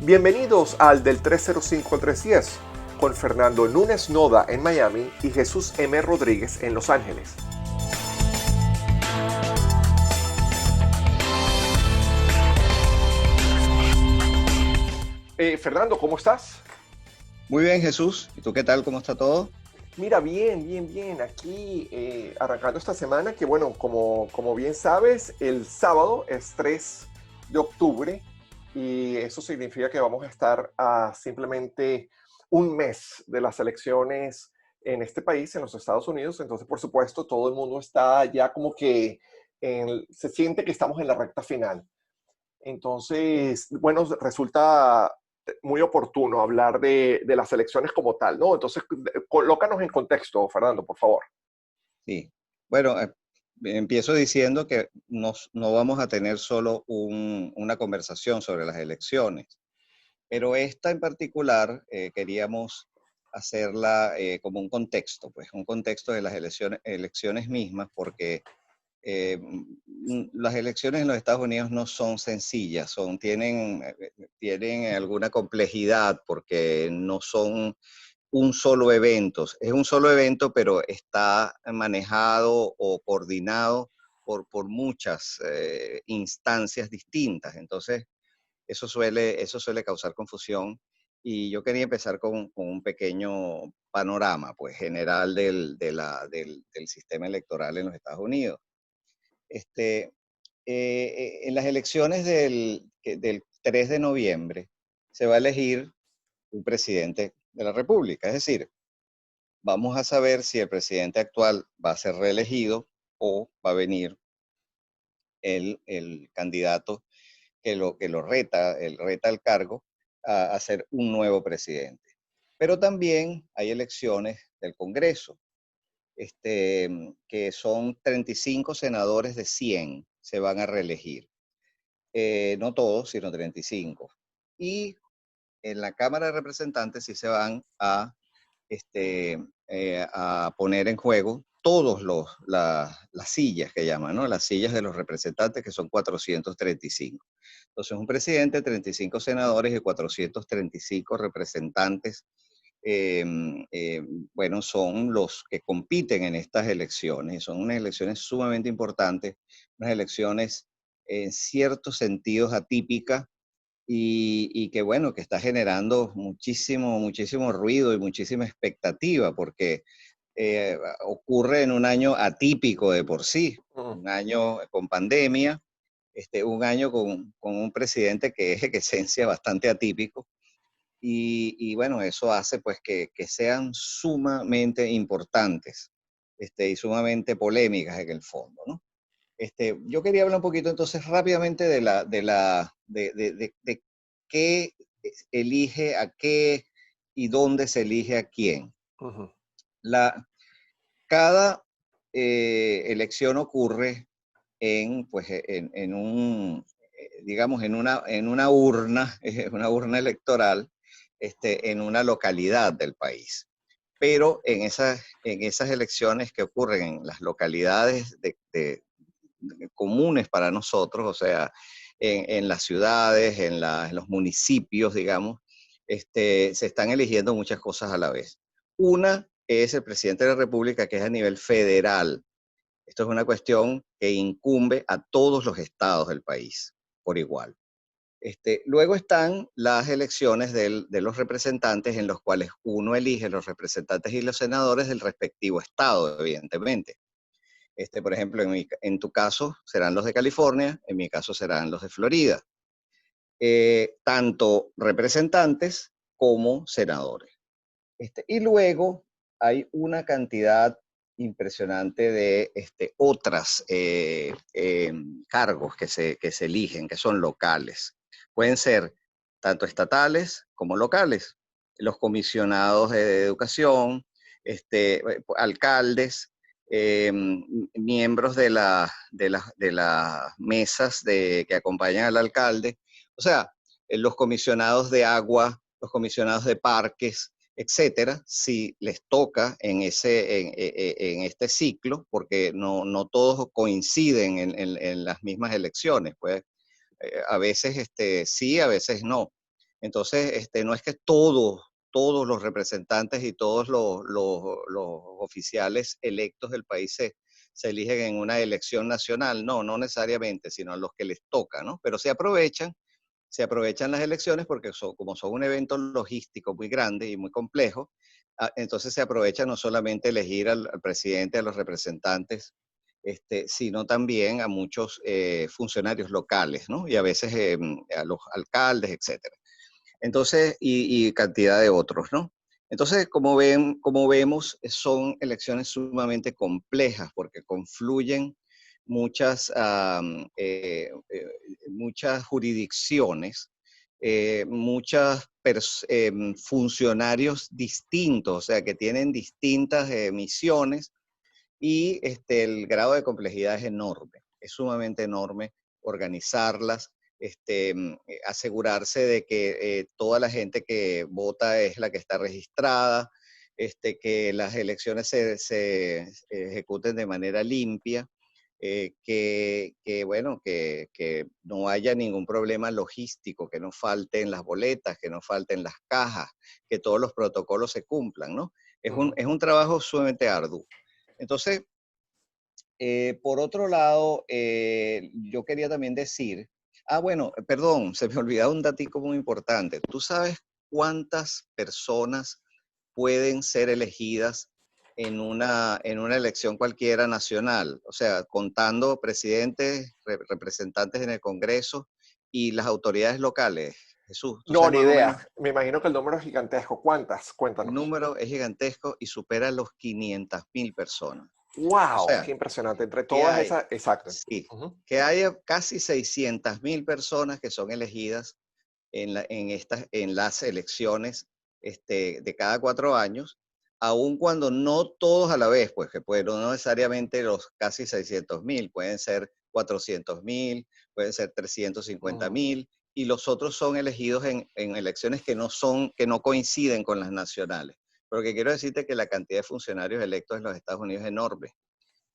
Bienvenidos al del 305 al 310 con Fernando Núñez Noda en Miami y Jesús M. Rodríguez en Los Ángeles. Fernando, ¿cómo estás? Muy bien, Jesús. ¿Y tú qué tal? ¿Cómo está todo? Mira, bien. Aquí arrancando esta semana, que bueno, como bien sabes, el sábado es 3 de octubre y eso significa que vamos a estar a simplemente un mes de las elecciones en este país, en los Estados Unidos. Entonces, por supuesto, todo el mundo está ya como que se siente que estamos en la recta final. Entonces, bueno, resulta muy oportuno hablar de las elecciones como tal, ¿no? Entonces, colócanos en contexto, Fernando, por favor. Sí. Bueno, empiezo diciendo que no vamos a tener solo una conversación sobre las elecciones, pero esta en particular queríamos hacerla como un contexto, pues un contexto de las elecciones mismas, porque las elecciones en los Estados Unidos no son sencillas, tienen alguna complejidad porque no son un solo evento. Es un solo evento, pero está manejado o coordinado por muchas instancias distintas. Entonces, eso suele causar confusión. Y yo quería empezar con un pequeño panorama, pues, general del sistema electoral en los Estados Unidos. Este, en las elecciones del 3 de noviembre se va a elegir un presidente de la República. Es decir, vamos a saber si el presidente actual va a ser reelegido o va a venir el candidato que lo reta al cargo a ser un nuevo presidente. Pero también hay elecciones del Congreso, que son 35 senadores de 100 se van a reelegir. No todos, sino 35. Y en la Cámara de Representantes sí se van a poner en juego todas las sillas que llaman, ¿no? Las sillas de los representantes, que son 435. Entonces, un presidente, 35 senadores y 435 representantes, eh, eh, bueno, son los que compiten en estas elecciones. Son unas elecciones sumamente importantes, unas elecciones en ciertos sentidos atípicas y que bueno, que está generando muchísimo ruido y muchísima expectativa, porque ocurre en un año atípico de por sí, Mm. un año con pandemia, un año con un presidente que es en esencia bastante atípico, y bueno, eso hace pues que sean sumamente importantes, y sumamente polémicas en el fondo, ¿no? Yo quería hablar un poquito entonces rápidamente de qué elige a qué y dónde se elige a quién. Ujú. La, cada elección ocurre digamos, en una urna, una urna electoral, en una localidad del país. Pero en esas elecciones que ocurren en las localidades comunes para nosotros, o sea, en las ciudades, en los municipios, digamos, se están eligiendo muchas cosas a la vez. Una es el presidente de la República, que es a nivel federal. Esto es una cuestión que incumbe a todos los estados del país por igual. Luego están las elecciones de los representantes, en los cuales uno elige los representantes y los senadores del respectivo estado, evidentemente. Por ejemplo, en tu caso serán los de California, en mi caso serán los de Florida. Tanto representantes como senadores. Y luego hay una cantidad impresionante de otras cargos que se eligen, que son locales. Pueden ser tanto estatales como locales. Los comisionados de educación, alcaldes, miembros de las mesas que acompañan al alcalde. O sea, los comisionados de agua, los comisionados de parques, etcétera, si les toca en este ciclo, porque no todos coinciden en las mismas elecciones, pues a veces sí, a veces no. Entonces, no es que todos los representantes y todos los oficiales electos del país se eligen en una elección nacional. No, no necesariamente, sino a los que les toca, ¿no? Pero se aprovechan las elecciones porque como son un evento logístico muy grande y muy complejo, entonces se aprovecha no solamente elegir al presidente, a los representantes, sino también a muchos funcionarios locales, ¿no? Y a veces a los alcaldes, etcétera. Entonces, y cantidad de otros, ¿no? Entonces, como vemos, son elecciones sumamente complejas porque confluyen muchas, muchas jurisdicciones, funcionarios distintos, o sea, que tienen distintas misiones y el grado de complejidad es enorme, es sumamente enorme organizarlas, asegurarse de que toda la gente que vota es la que está registrada, que las elecciones se ejecuten de manera limpia, bueno, que no haya ningún problema logístico, que no falten las boletas, que no falten las cajas, que todos los protocolos se cumplan, ¿no? Es un trabajo sumamente arduo. Entonces, por otro lado, yo quería también decir, bueno, perdón, se me olvidaba un datico muy importante. ¿Tú sabes cuántas personas pueden ser elegidas en una elección cualquiera nacional? O sea, contando presidentes, representantes en el Congreso y las autoridades locales. Jesús, ¿tú No, sabes ni más o idea. menos? Me imagino que el número es gigantesco. ¿Cuántas? El Cuéntanos. número es gigantesco y supera los 500.000 personas. O ¡Wow! sea, ¡Qué impresionante! Entre ¿qué todas hay? esas, exacto. Sí, Ujú. que haya casi 600.000 personas que son elegidas en las elecciones de cada 4 años, aun cuando no todos a la vez, pues que no necesariamente los casi 600.000, pueden ser 400.000, pueden ser 350.000, y los otros son elegidos en elecciones que no coinciden con las nacionales. Pero que quiero decirte que la cantidad de funcionarios electos en los Estados Unidos es enorme,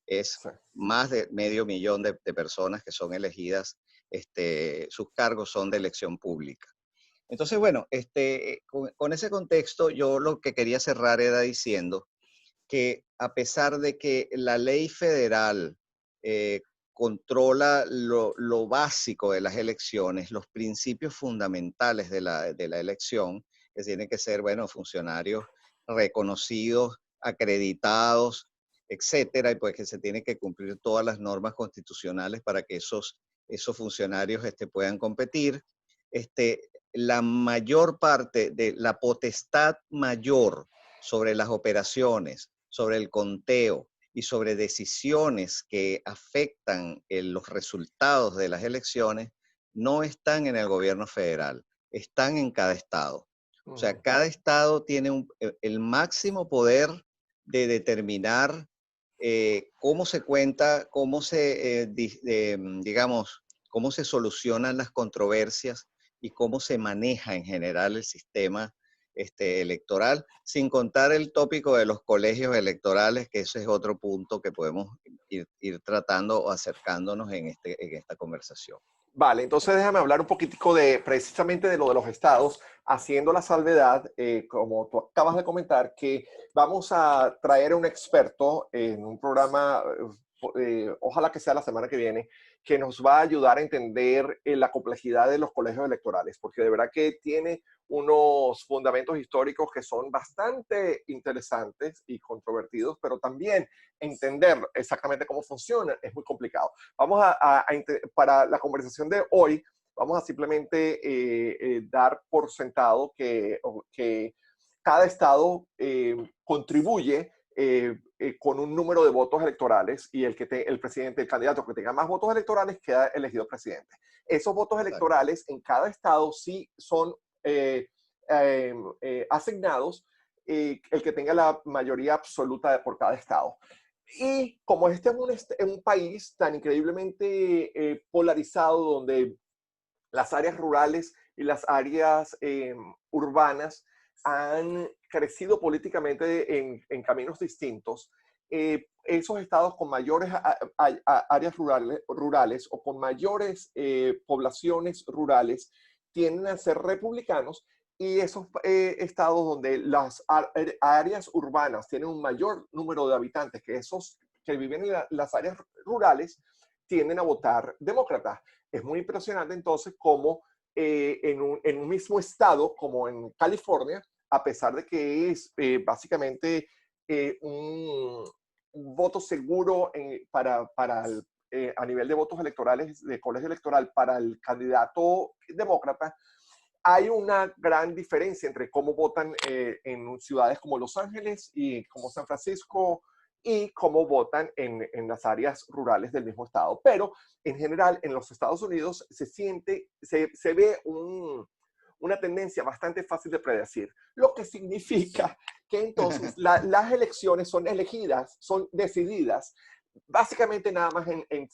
es Sí. más de medio millón de personas que son elegidas, sus cargos son de elección pública. Entonces, bueno, con ese contexto, yo lo que quería cerrar era diciendo que a pesar de que la ley federal controla lo básico de las elecciones, los principios fundamentales de la elección, que tienen que ser, bueno, funcionarios reconocidos, acreditados, etcétera, y pues que se tienen que cumplir todas las normas constitucionales para que esos funcionarios puedan competir. La mayor parte de la potestad mayor sobre las operaciones, sobre el conteo y sobre decisiones que afectan los resultados de las elecciones, no están en el gobierno federal, están en cada estado. O sea, Ujú. cada estado tiene el máximo poder de determinar cómo se cuenta, digamos, cómo se solucionan las controversias y cómo se maneja en general el sistema electoral, sin contar el tópico de los colegios electorales, que ese es otro punto que podemos ir tratando o acercándonos en esta conversación. Vale, entonces déjame hablar un poquitico de precisamente de lo de los estados, haciendo la salvedad, como tú acabas de comentar, que vamos a traer a un experto en un programa, ojalá que sea la semana que viene, que nos va a ayudar a entender la complejidad de los colegios electorales, porque de verdad que tiene unos fundamentos históricos que son bastante interesantes y controvertidos, pero también entender exactamente cómo funcionan es muy complicado. Vamos para la conversación de hoy, vamos a simplemente dar por sentado que cada estado contribuye con un número de votos electorales y el presidente, el candidato que tenga más votos electorales queda elegido presidente. Esos votos Exacto. electorales en cada estado sí son asignados el que tenga la mayoría absoluta por cada estado. Y como este es un país tan increíblemente polarizado, donde las áreas rurales y las áreas urbanas han crecido políticamente en caminos distintos, esos estados con mayores áreas rurales o con mayores poblaciones rurales tienden a ser republicanos, y esos estados donde las áreas urbanas tienen un mayor número de habitantes que esos que viven en las áreas rurales, tienden a votar demócrata. Es muy impresionante entonces cómo en un mismo estado, como en California, a pesar de que es básicamente un voto seguro a nivel de votos electorales, de colegio electoral para el candidato demócrata, hay una gran diferencia entre cómo votan en ciudades como Los Ángeles y como San Francisco y cómo votan en las áreas rurales del mismo estado. Pero en general en los Estados Unidos se ve una tendencia bastante fácil de predecir, lo que significa que entonces las elecciones son decididas básicamente nada más en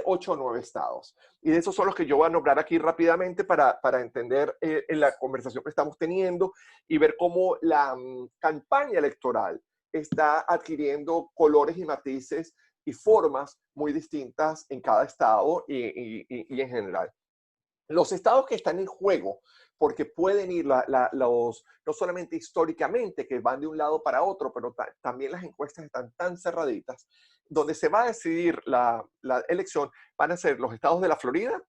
8 o 9 estados. Y de esos son los que yo voy a nombrar aquí rápidamente para entender en la conversación que estamos teniendo y ver cómo la campaña electoral está adquiriendo colores y matices y formas muy distintas en cada estado y en general. Los estados que están en juego, porque pueden ir no solamente históricamente, que van de un lado para otro, pero también las encuestas están tan cerraditas, donde se va a decidir la elección, van a ser los estados de la Florida,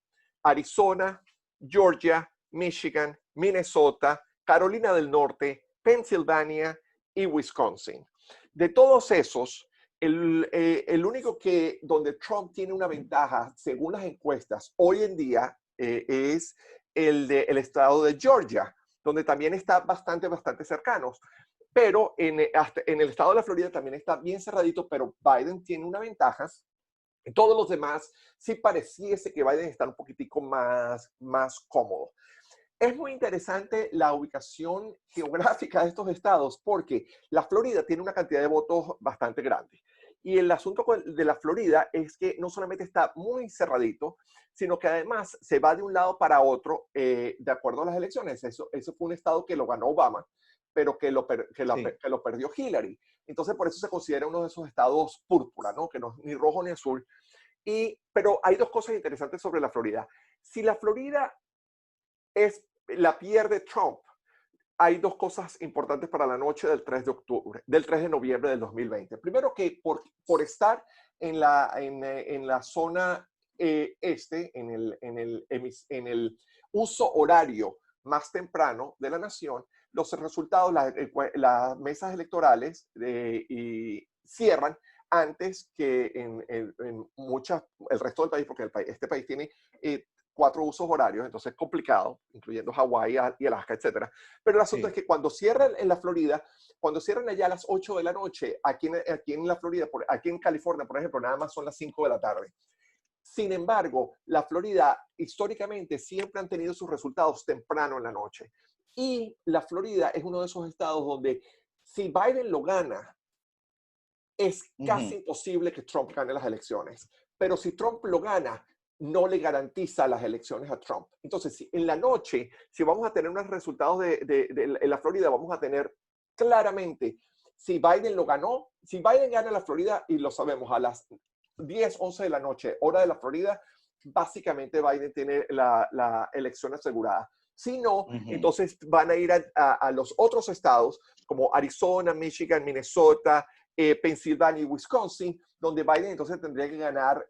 Arizona, Georgia, Michigan, Minnesota, Carolina del Norte, Pensilvania y Wisconsin. De todos esos, el único donde Trump tiene una ventaja, según las encuestas, hoy en día, es el estado de Georgia, donde también está bastante cercanos. Pero en el estado de la Florida también está bien cerradito, pero Biden tiene una ventaja. En todos los demás sí pareciese que Biden está un poquitico más cómodo. Es muy interesante la ubicación geográfica de estos estados porque la Florida tiene una cantidad de votos bastante grande. Y el asunto de la Florida es que no solamente está muy cerradito, sino que además se va de un lado para otro de acuerdo a las elecciones. Eso fue un estado que lo ganó Obama, pero que lo perdió Hillary. Entonces, por eso se considera uno de esos estados púrpura, ¿no? Que no es ni rojo ni azul. Pero hay dos cosas interesantes sobre la Florida. Si la Florida la pierde Trump, hay dos cosas importantes para la noche del 3 de noviembre del 2020. Primero que por estar en la zona este, en el uso horario más temprano de la nación, los resultados, las mesas electorales cierran antes que en el resto del país, porque este país tiene 4 usos horarios, entonces es complicado, incluyendo Hawái y Alaska, etcétera. Pero el asunto es que cuando cierran en la Florida, cuando cierran allá a las 8 de la noche, aquí en la Florida, aquí en California, por ejemplo, nada más son las 5 de la tarde. Sin embargo, la Florida históricamente siempre han tenido sus resultados temprano en la noche. Y la Florida es uno de esos estados donde si Biden lo gana, es casi imposible que Trump gane las elecciones. Pero si Trump lo gana, no le garantiza las elecciones a Trump. Entonces, en la noche, si vamos a tener unos resultados en la Florida, vamos a tener claramente si Biden lo ganó, si Biden gana la Florida, y lo sabemos, a las 10, 11 de la noche, hora de la Florida, básicamente Biden tiene la elección asegurada. Si no, entonces van a ir a los otros estados como Arizona, Michigan, Minnesota, Pensilvania y Wisconsin, donde Biden entonces tendría que ganar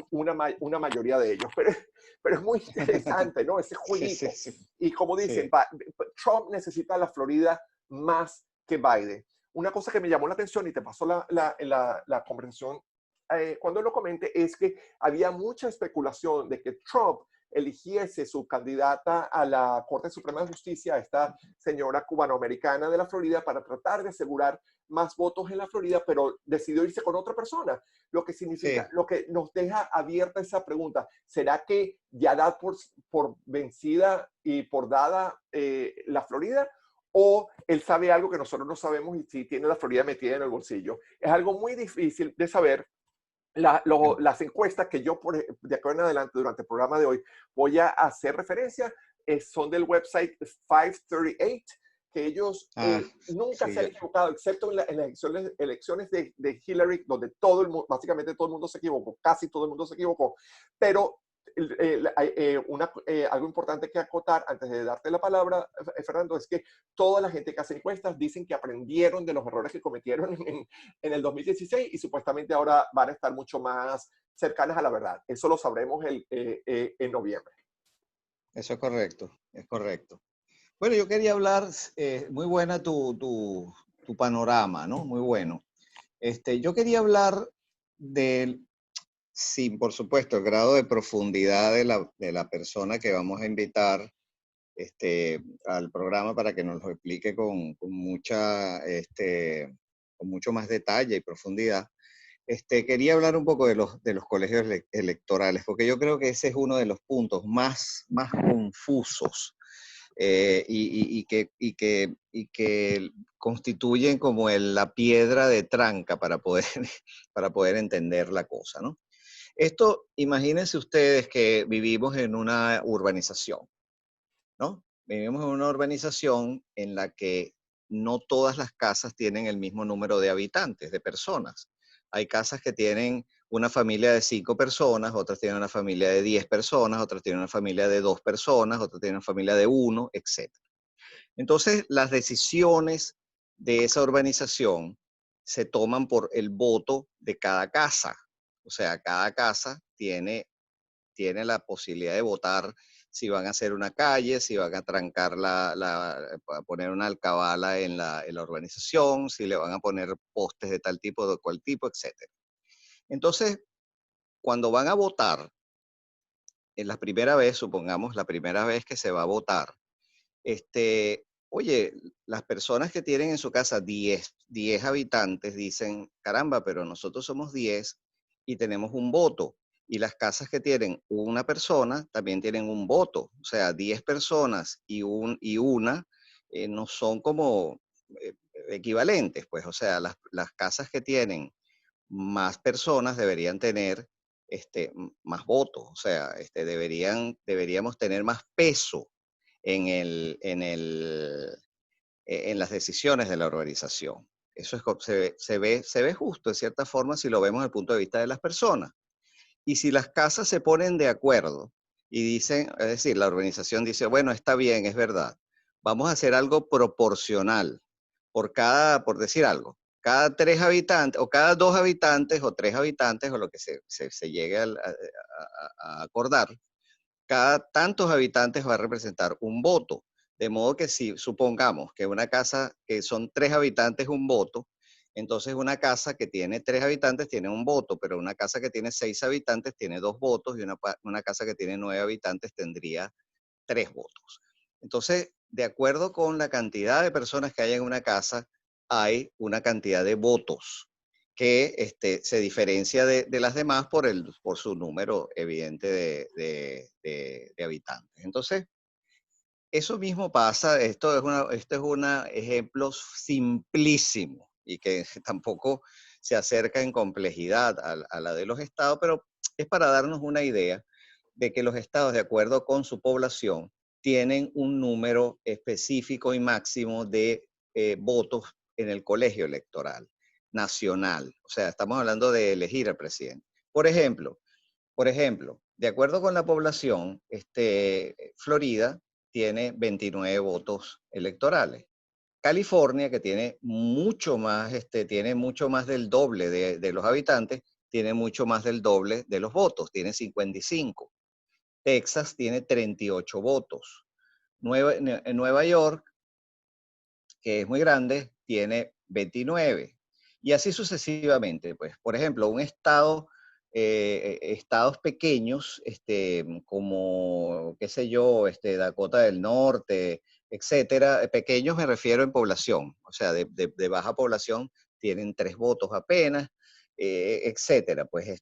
una mayoría de ellos. Pero es muy interesante, ¿no? Ese jueguito. Sí. Y como dicen, Trump necesita la Florida más que Biden. Una cosa que me llamó la atención y te pasó la conversación cuando lo comenté es que había mucha especulación de que Trump eligiese su candidata a la Corte Suprema de Justicia, esta señora cubanoamericana de la Florida, para tratar de asegurar más votos en la Florida, pero decidió irse con otra persona, lo que significa, lo que nos deja abierta esa pregunta, ¿será que ya da por vencida y por dada la Florida? ¿O él sabe algo que nosotros no sabemos y si tiene la Florida metida en el bolsillo? Es algo muy difícil de saber. Las encuestas que yo de acá en adelante durante el programa de hoy voy a hacer referencia son del website 538, que ellos nunca se han equivocado, excepto en las elecciones de Hillary, donde básicamente todo el mundo se equivocó, casi todo el mundo se equivocó, pero algo importante que acotar antes de darte la palabra, Fernando, es que toda la gente que hace encuestas dicen que aprendieron de los errores que cometieron en el 2016 y supuestamente ahora van a estar mucho más cercanas a la verdad. Eso lo sabremos en noviembre. Eso es correcto, es correcto. Bueno, yo quería hablar, muy buena tu panorama, ¿no? Muy bueno. Yo quería hablar del, sí, por supuesto, el grado de profundidad de la persona que vamos a invitar al programa para que nos lo explique con mucha, con mucho más detalle y profundidad. Quería hablar un poco de los colegios electorales, porque yo creo que ese es uno de los puntos más confusos y que constituyen como la piedra de tranca para poder, para poder entender la cosa, ¿no? Esto, imagínense ustedes que vivimos en una urbanización, ¿no? Vivimos en una urbanización en la que no todas las casas tienen el mismo número de habitantes, de personas. Hay casas que tienen una familia de 5 personas, otras tienen una familia de 10 personas, otras tienen una familia de 2 personas, otras tienen una familia de 1, etc. Entonces, las decisiones de esa urbanización se toman por el voto de cada casa. O sea, cada casa tiene la posibilidad de votar si van a hacer una calle, si van a trancar a poner una alcabala en la urbanización, si le van a poner postes de tal tipo, de cual tipo, etc. Entonces, cuando van a votar, en la primera vez, supongamos la primera vez que se va a votar, oye, las personas que tienen en su casa 10 habitantes dicen, caramba, pero nosotros somos 10 y tenemos un voto. Y las casas que tienen una persona también tienen un voto. O sea, 10 personas y una no son como equivalentes. Pues, o sea, las casas que tienen más personas deberían tener más votos. O sea, deberíamos tener más peso en las decisiones de la organización. Eso se ve justo, de cierta forma, si lo vemos desde el punto de vista de las personas. Y si las casas se ponen de acuerdo y dicen, es decir, la organización dice, bueno, está bien, es verdad, vamos a hacer algo proporcional por decir algo, cada 3 habitantes, o cada 2 habitantes, o 3 habitantes, o lo que se llegue a acordar, cada tantos habitantes va a representar un voto. De modo que si supongamos que una casa que son 3 habitantes un voto, entonces una casa que tiene 3 habitantes tiene un voto, pero una casa que tiene 6 habitantes tiene 2 votos y una casa que tiene 9 habitantes tendría 3 votos. Entonces, de acuerdo con la cantidad de personas que hay en una casa, hay una cantidad de votos que se diferencia de las demás por su número evidente de habitantes. Entonces, eso mismo pasa, esto es un ejemplo simplísimo y que tampoco se acerca en complejidad a la de los estados, pero es para darnos una idea de que los estados, de acuerdo con su población, tienen un número específico y máximo de votos en el colegio electoral nacional. O sea, estamos hablando de elegir al presidente. Por ejemplo, de acuerdo con la población, Florida tiene 29 votos electorales. California, que tiene mucho más del doble de los habitantes, tiene mucho más del doble de los votos, tiene 55. Texas tiene 38 votos. Nueva York, que es muy grande, tiene 29. Y así sucesivamente. Pues, por ejemplo, estados pequeños, como, qué sé yo, Dakota del Norte, etcétera, pequeños me refiero en población, o sea, de baja población, tienen 3 votos apenas, etcétera. Pues,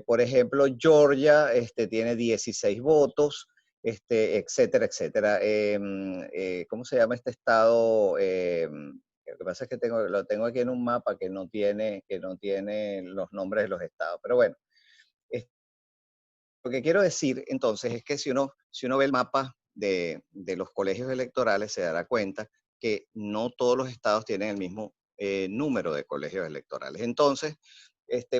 por ejemplo, Georgia tiene 16 votos, etcétera, etcétera. ¿Cómo se llama este estado? Lo que pasa es que lo tengo aquí en un mapa que no tiene los nombres de los estados. Pero bueno, es- lo que quiero decir entonces es que si uno ve el mapa de los colegios electorales, se dará cuenta que no todos los estados tienen el mismo número de colegios electorales. Entonces,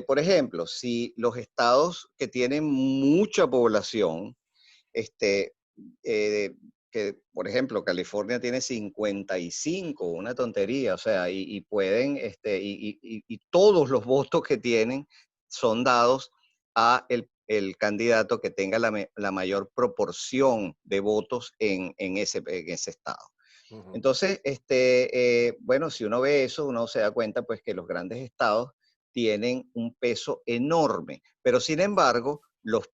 Por ejemplo, si los estados que tienen mucha población, este, que por ejemplo California tiene 55, una tontería, o sea, y pueden, y todos los votos que tienen son dados a el candidato que tenga la mayor proporción de votos en ese estado. Ujú. Entonces, bueno, si uno ve eso, uno se da cuenta pues que los grandes estados tienen un peso enorme, pero sin embargo, los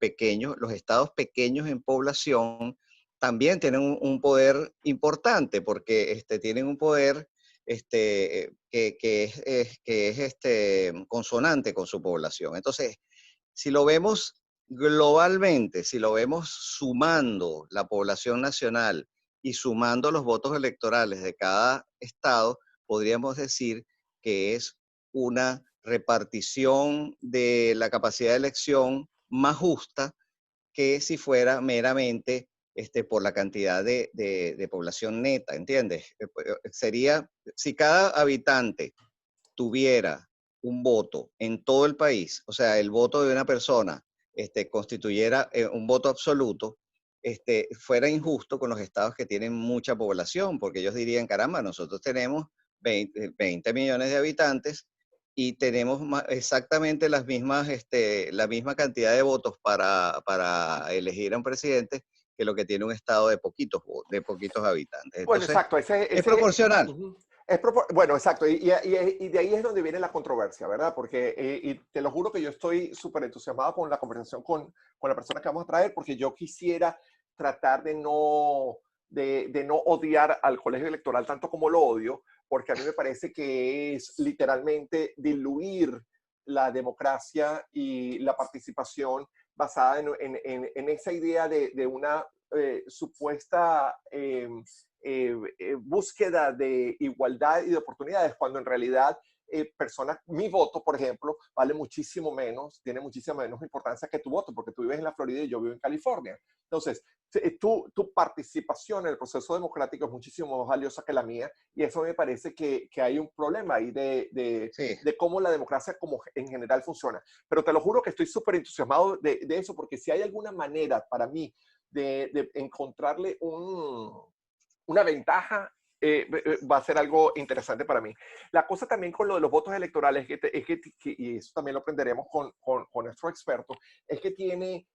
estados pequeños en población también tienen un poder importante porque tienen un poder que es consonante con su población. Entonces, si lo vemos globalmente, si lo vemos sumando la población nacional y sumando los votos electorales de cada estado, podríamos decir que es una repartición de la capacidad de elección más justa que si fuera meramente por la cantidad de población neta, ¿entiendes? Sería, si cada habitante tuviera un voto en todo el país, o sea, el voto de una persona constituyera un voto absoluto, fuera injusto con los estados que tienen mucha población, porque ellos dirían, caramba, nosotros tenemos 20 millones de habitantes y tenemos exactamente la misma cantidad de votos para elegir a un presidente que lo que tiene un estado de poquitos habitantes. Bueno, Entonces, exacto, es proporcional. ujú, bueno, exacto, y de ahí es donde viene la controversia, ¿verdad? Porque, y te lo juro que yo estoy súper entusiasmado con la conversación con la persona que vamos a traer, porque yo quisiera tratar de no odiar al colegio electoral tanto como lo odio, porque a mí me parece que es literalmente diluir la democracia y la participación basada en esa idea de una supuesta búsqueda de igualdad y de oportunidades, cuando en realidad personas, mi voto, por ejemplo, vale muchísimo menos, tiene muchísima menos importancia que tu voto, porque tú vives en la Florida y yo vivo en California. Entonces, tu participación en el proceso democrático es muchísimo más valiosa que la mía, y eso me parece que hay un problema ahí Sí. de cómo la democracia como en general funciona. Pero te lo juro que estoy súper entusiasmado de eso, porque si hay alguna manera para mí de encontrarle una ventaja, va a ser algo interesante para mí. La cosa también con lo de los votos electorales y eso también lo aprenderemos con nuestro experto, es que tiene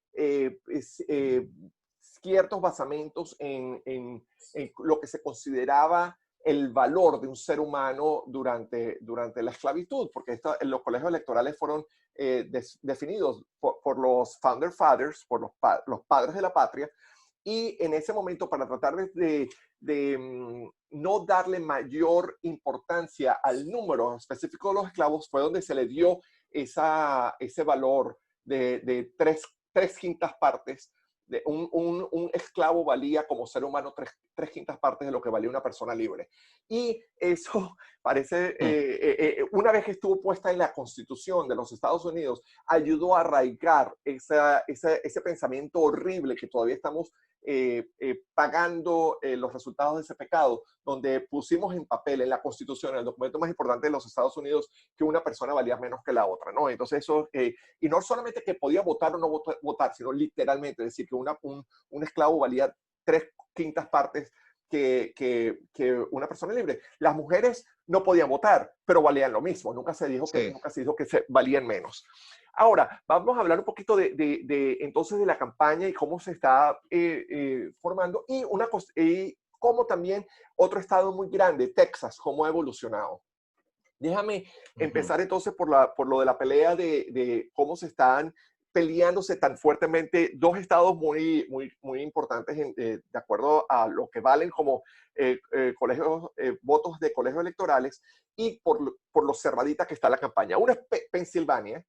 ciertos basamentos en lo que se consideraba el valor de un ser humano durante la esclavitud, porque los colegios electorales fueron definidos por los Founder Fathers, por los padres de la patria, y en ese momento, para tratar de no darle mayor importancia al número específico de los esclavos, fue donde se le dio ese valor de tres quintas partes. Un esclavo valía como ser humano tres quintas partes de lo que valía una persona libre. Y eso parece, Mm. una vez que estuvo puesta en la Constitución de los Estados Unidos, ayudó a arraigar ese pensamiento horrible que todavía estamos pagando los resultados de ese pecado, donde pusimos en papel, en la Constitución, en el documento más importante de los Estados Unidos, que una persona valía menos que la otra, ¿no? Entonces eso, y no solamente que podía votar o no votar, sino literalmente, decir que un esclavo valía tres quintas partes que una persona libre. Las mujeres no podían votar, pero valían lo mismo. Sí. Nunca se dijo que se valían menos. Ahora, vamos a hablar un poquito entonces de la campaña y cómo se está formando y cómo también otro estado muy grande, Texas, cómo ha evolucionado. Déjame Ujú. empezar entonces por lo de la pelea de cómo se están peleándose tan fuertemente dos estados muy importantes de acuerdo a lo que valen como votos de colegios electorales y por lo cerradita que está la campaña. Uno es Pensilvania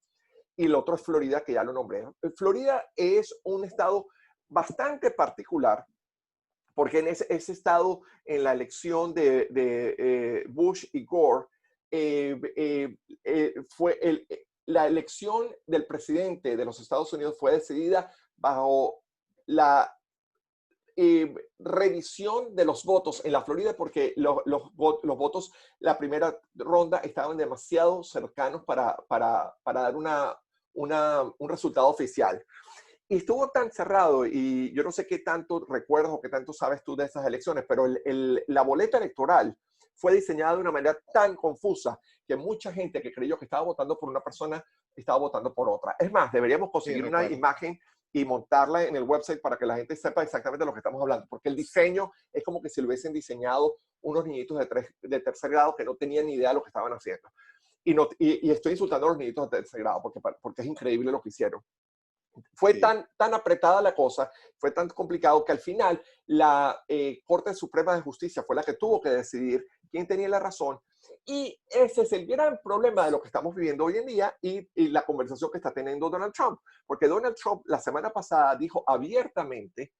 y el otro es Florida, que ya lo nombré. Florida es un estado bastante particular porque en ese estado, en la elección de Bush y Gore, fue la elección del presidente de los Estados Unidos fue decidida bajo la revisión de los votos en la Florida porque los votos, la primera ronda, estaban demasiado cercanos para dar un resultado oficial. Y estuvo tan cerrado, y yo no sé qué tanto recuerdas o qué tanto sabes tú de esas elecciones, pero la boleta electoral fue diseñada de una manera tan confusa que mucha gente que creyó que estaba votando por una persona estaba votando por otra. Es más, deberíamos Sí, conseguir una recuerdo. imagen y montarla en el website para que la gente sepa exactamente de lo que estamos hablando, porque el diseño es como que si lo hubiesen diseñado unos niñitos de tercer grado que no tenían ni idea de lo que estaban haciendo. Y estoy insultando a los niñitos de tercer grado porque es increíble lo que hicieron. Fue Sí, tan apretada la cosa, fue tan complicado que al final la Corte Suprema de Justicia fue la que tuvo que decidir quién tenía la razón. Y ese es el gran problema de lo que estamos viviendo hoy en día y la conversación que está teniendo Donald Trump. Porque Donald Trump la semana pasada dijo abiertamente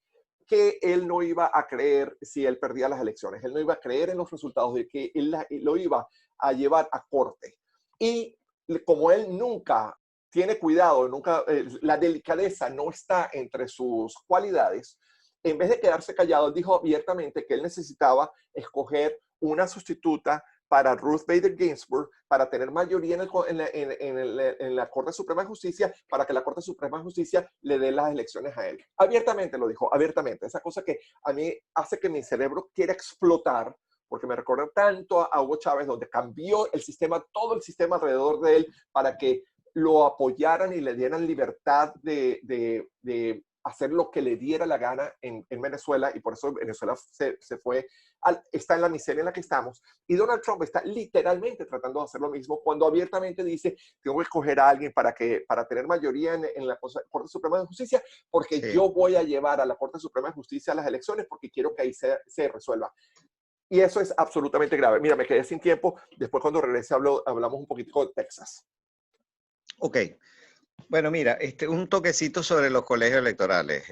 que él no iba a creer si él perdía las elecciones. Él no iba a creer en los resultados, de que él lo iba a llevar a corte. Y como él nunca tiene cuidado, nunca, la delicadeza no está entre sus cualidades, en vez de quedarse callado, dijo abiertamente que él necesitaba escoger una sustituta para Ruth Bader Ginsburg, para tener mayoría en la Corte Suprema de Justicia, para que la Corte Suprema de Justicia le dé las elecciones a él. Abiertamente lo dijo, abiertamente. Esa cosa que a mí hace que mi cerebro quiera explotar, porque me recuerda tanto a Hugo Chávez, donde cambió el sistema, todo el sistema alrededor de él, para que lo apoyaran y le dieran libertad de hacer lo que le diera la gana en Venezuela, y por eso Venezuela se fue, está en la miseria en la que estamos. Y Donald Trump está literalmente tratando de hacer lo mismo cuando abiertamente dice, tengo que escoger a alguien para tener mayoría en la Corte Suprema de Justicia, porque sí. yo voy a llevar a la Corte Suprema de Justicia a las elecciones porque quiero que ahí se resuelva. Y eso es absolutamente grave. Mira, me quedé sin tiempo. Después, cuando regrese, hablamos un poquito de Texas. Ok. Bueno, mira, un toquecito sobre los colegios electorales,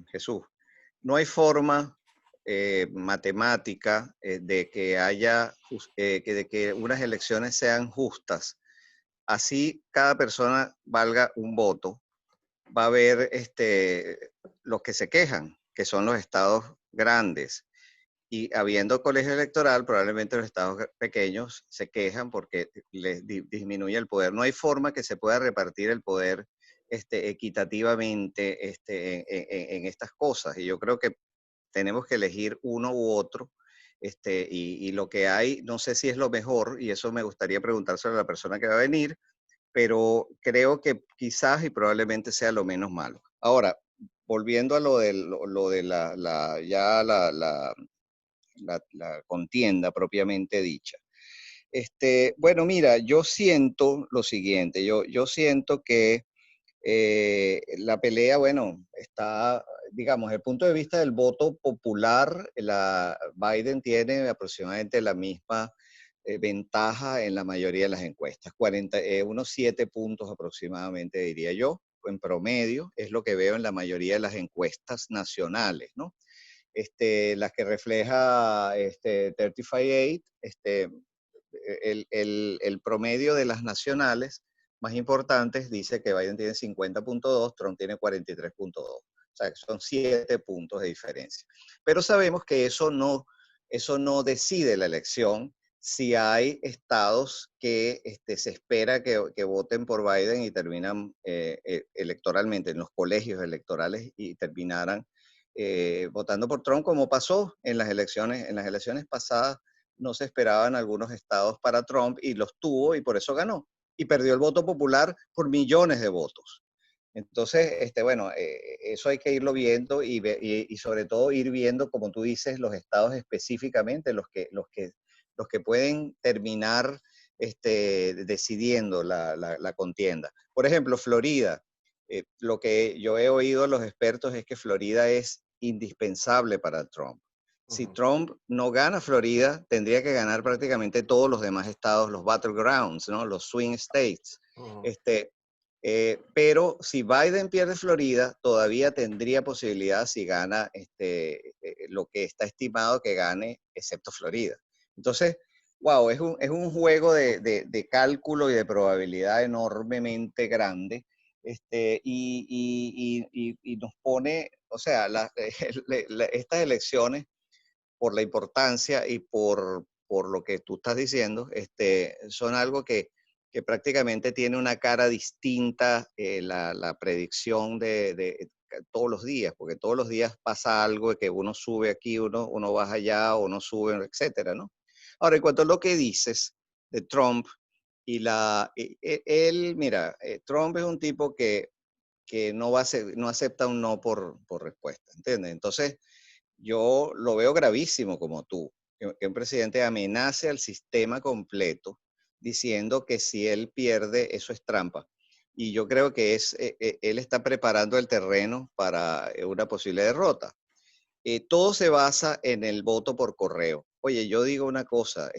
Jesús. No hay forma matemática de que haya, de que unas elecciones sean justas. Así cada persona valga un voto. Va a haber los que se quejan, que son los estados grandes. Y habiendo colegio electoral, probablemente los estados pequeños se quejan porque les disminuye el poder. No hay forma que se pueda repartir el poder equitativamente en estas cosas. Y yo creo que tenemos que elegir uno u otro. Y lo que hay, no sé si es lo mejor, y eso me gustaría preguntárselo a la persona que va a venir, pero creo que quizás y probablemente sea lo menos malo. Ahora, volviendo a lo de la contienda propiamente dicha. Bueno, mira, yo siento lo siguiente, yo siento que la pelea, bueno, está, digamos, desde el punto de vista del voto popular, Biden tiene aproximadamente la misma ventaja en la mayoría de las encuestas, unos 7 puntos aproximadamente, diría yo, en promedio, es lo que veo en la mayoría de las encuestas nacionales, ¿no? Las que refleja 35 el promedio de las nacionales más importantes dice que Biden tiene 50.2, Trump tiene 43.2. O sea, que son 7 puntos de diferencia. Pero sabemos que eso no decide la elección si hay estados que se espera que voten por Biden y terminan electoralmente, en los colegios electorales y terminaran votando por Trump, como pasó en las elecciones pasadas. No se esperaban algunos estados para Trump y los tuvo y por eso ganó. Y perdió el voto popular por millones de votos. Entonces, bueno, eso hay que irlo viendo y sobre todo ir viendo, como tú dices, los estados específicamente, los que pueden terminar decidiendo la contienda. Por ejemplo, Florida. Lo que yo he oído a los expertos es que Florida es indispensable para Trump. Si Ujú. Trump no gana Florida, tendría que ganar prácticamente todos los demás estados, los battlegrounds, ¿no? Los swing states. Ujú. Pero si Biden pierde Florida, todavía tendría posibilidad si gana lo que está estimado que gane, excepto Florida. Entonces, wow, es un juego de cálculo y de probabilidad enormemente grande. y nos pone, o sea, estas elecciones, por la importancia y por lo que tú estás diciendo, son algo que prácticamente tiene una cara distinta, la predicción de todos los días, porque todos los días pasa algo de que uno sube aquí, uno baja allá, uno sube, etcétera, ¿no? Ahora, en cuanto a lo que dices de Trump él, mira, Trump es un tipo que no acepta un no por respuesta, ¿entiendes? Entonces, yo lo veo gravísimo como tú, que un presidente amenace al sistema completo diciendo que si él pierde, eso es trampa. Y yo creo que él está preparando el terreno para una posible derrota. Todo se basa en el voto por correo. Oye, yo digo una cosa,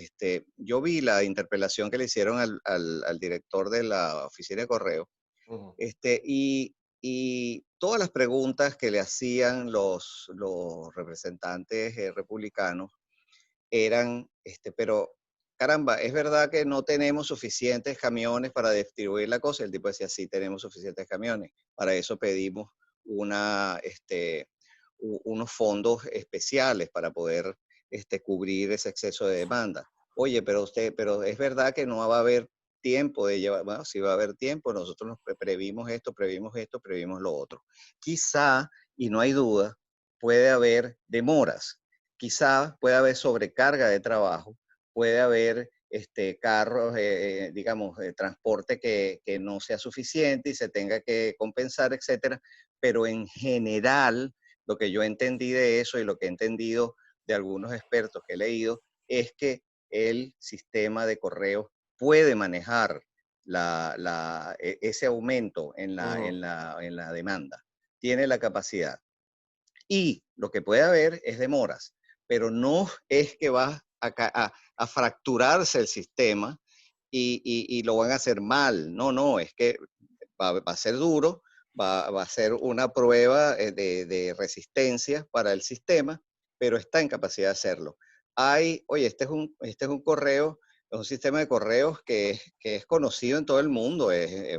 yo vi la interpelación que le hicieron al director de la oficina de correo, Ujú. este, y, y todas las preguntas que le hacían los representantes republicanos eran, pero caramba, ¿es verdad que no tenemos suficientes camiones para distribuir la cosa? El tipo decía, sí, tenemos suficientes camiones. Para eso pedimos unos fondos especiales para poder cubrir ese exceso de demanda. Oye, pero es verdad que no va a haber tiempo de llevar, bueno, sí va a haber tiempo, nosotros nos previmos esto, previmos lo otro. Quizá, y no hay duda, puede haber demoras, quizá puede haber sobrecarga de trabajo, puede haber carros, digamos, de transporte que no sea suficiente y se tenga que compensar, etcétera. Pero en general, lo que yo entendí de eso y lo que he entendido de algunos expertos que he leído es que el sistema de correos puede manejar ese aumento Ujú. en la demanda. Tiene la capacidad. Y lo que puede haber es demoras, pero no es que va a fracturarse el sistema y lo van a hacer mal. No, no, es que va a ser duro, va a ser una prueba de resistencia para el sistema, pero está en capacidad de hacerlo. Oye, este es un correo, es un sistema de correos que es conocido en todo el mundo.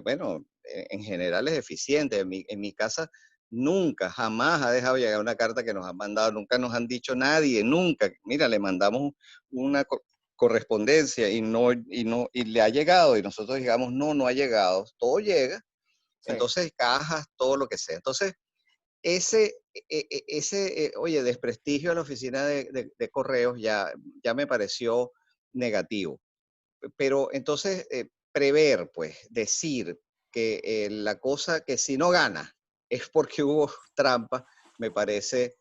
Bueno, en general es eficiente. En mi casa nunca, jamás ha dejado llegar una carta que nos han mandado, nunca nos han dicho nadie, nunca. Mira, le mandamos una correspondencia y le ha llegado y nosotros digamos, no, no ha llegado, todo llega, Sí. entonces cajas, todo lo que sea. Entonces, oye, desprestigio a la oficina de correos ya me pareció negativo. Pero entonces, prever, pues, decir que la cosa, que si no gana es porque hubo trampa, me parece,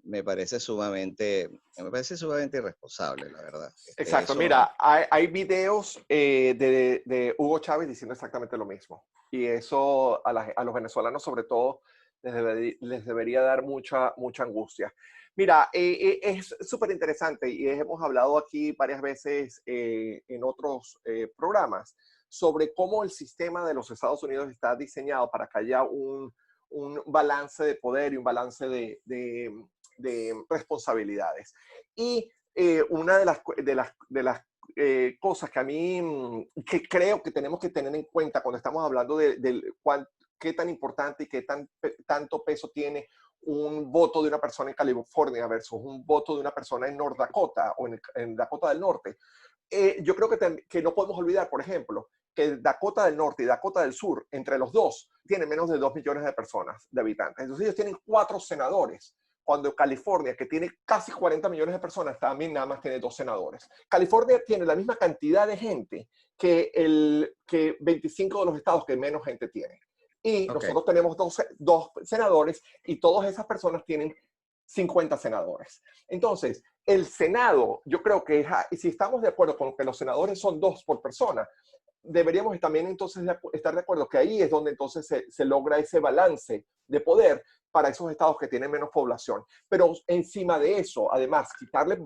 me parece sumamente irresponsable, la verdad. Exacto, Eso no. mira, hay videos de Hugo Chávez diciendo exactamente lo mismo. Y eso a los venezolanos sobre todo les debería dar mucha angustia. Mira, es súper interesante y hemos hablado aquí varias veces en otros programas sobre cómo el sistema de los Estados Unidos está diseñado para que haya un balance de poder y un balance de responsabilidades. Y una de las cosas que a mí, que creo que tenemos que tener en cuenta cuando estamos hablando qué tan importante y tanto peso tiene un voto de una persona en California versus un voto de una persona en North Dakota o en Dakota del Norte. Yo creo que no podemos olvidar, por ejemplo, que Dakota del Norte y Dakota del Sur, entre los dos, tienen menos de 2 millones de personas, de habitantes. Entonces ellos tienen 4 senadores, cuando California, que tiene casi 40 millones de personas, también nada más tiene 2 senadores. California tiene la misma cantidad de gente que 25 de los estados que menos gente tiene. Y Ok. nosotros tenemos dos senadores y todas esas personas tienen 50 senadores. Entonces, el Senado, yo creo que si estamos de acuerdo con que los senadores son 2 por persona, deberíamos también entonces estar de acuerdo que ahí es donde entonces se logra ese balance de poder para esos estados que tienen menos población. Pero encima de eso, además, quitarle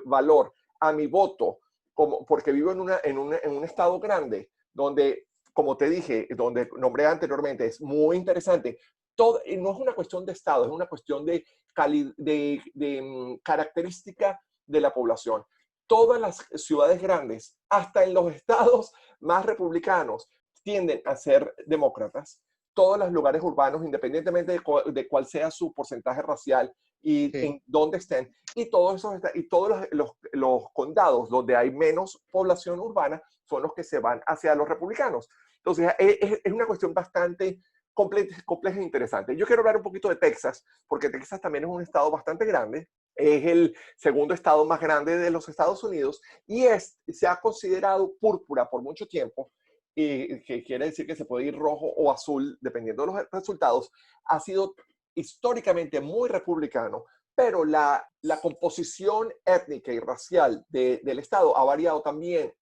valor a mi voto, porque vivo en un estado grande, donde, como te dije, donde nombré anteriormente, es muy interesante. No es una cuestión de estado, es una cuestión de característica de la población. Todas las ciudades grandes, hasta en los estados más republicanos, tienden a ser demócratas. todos los lugares urbanos, independientemente de cuál sea su porcentaje racial y Sí. en dónde estén, y todos los condados donde hay menos población urbana son los que se van hacia los republicanos. Entonces, es una cuestión bastante compleja e interesante. Yo quiero hablar un poquito de Texas, porque Texas también es un estado bastante grande, es el segundo estado más grande de los Estados Unidos y se ha considerado púrpura por mucho tiempo, que quiere decir que se puede ir rojo o azul dependiendo de los resultados. Ha sido históricamente muy republicano, pero la composición étnica y racial del estado ha variado también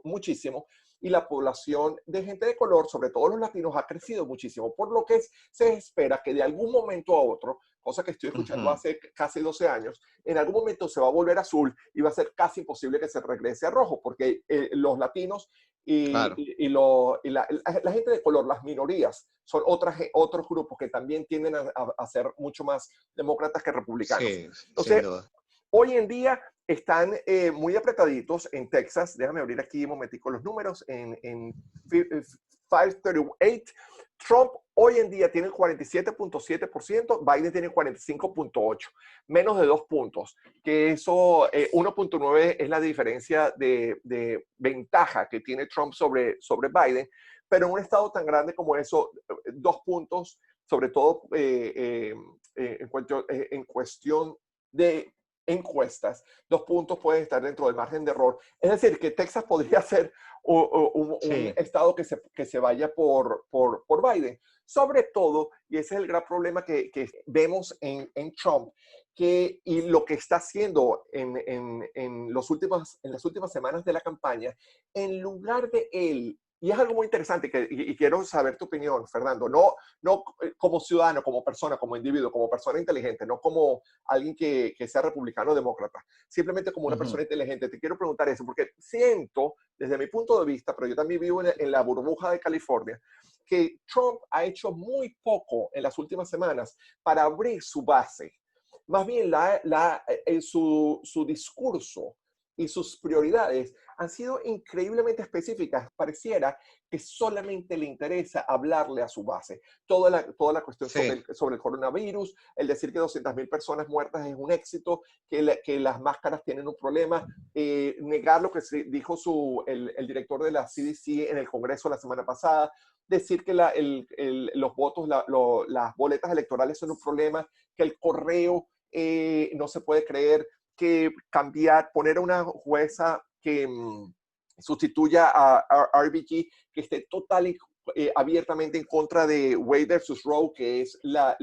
muchísimo, y la población de gente de color, sobre todo los latinos, ha crecido muchísimo, por lo que se espera que de algún momento a otro, cosa que estoy escuchando Ujú. hace casi 12 años, en algún momento se va a volver azul y va a ser casi imposible que se regrese a rojo, porque los latinos Claro. la gente de color, las minorías, son otros grupos que también tienden a ser mucho más demócratas que republicanos. Sí, sin Entonces, duda. hoy en día están muy apretaditos en Texas. Déjame abrir aquí un momentico los números. En 538, Trump hoy en día tiene el 47.7%, Biden tiene el 45.8%, menos de 2 puntos. Que eso, 1.9 es la diferencia de ventaja que tiene Trump sobre Biden. Pero en un estado tan grande como eso, 2 puntos, sobre todo en cuestión de encuestas, 2 puntos pueden estar dentro del margen de error. Es decir, que Texas podría ser un Sí, estado que se vaya por Biden. Sobre todo, y ese es el gran problema que vemos en Trump, y lo que está haciendo en las últimas semanas de la campaña, en lugar de él, y es algo muy interesante y quiero saber tu opinión, Fernando, no como ciudadano, como persona, como individuo, como persona inteligente, no como alguien que sea republicano o demócrata, simplemente como una ujú, persona inteligente. Te quiero preguntar eso, porque siento, desde mi punto de vista, pero yo también vivo en la burbuja de California, que Trump ha hecho muy poco en las últimas semanas para abrir su base. Más bien, su discurso y sus prioridades han sido increíblemente específicas. Pareciera que solamente le interesa hablarle a su base. Toda la cuestión sí, sobre el coronavirus, el decir que 200.000 personas muertas es un éxito, que las máscaras tienen un problema, negar lo que dijo el director de la CDC en el Congreso la semana pasada, decir que los votos, las boletas electorales son un problema, que el correo no se puede creer, que poner a una jueza que sustituya a RBG, que esté total y abiertamente en contra de Wade versus Roe, que es la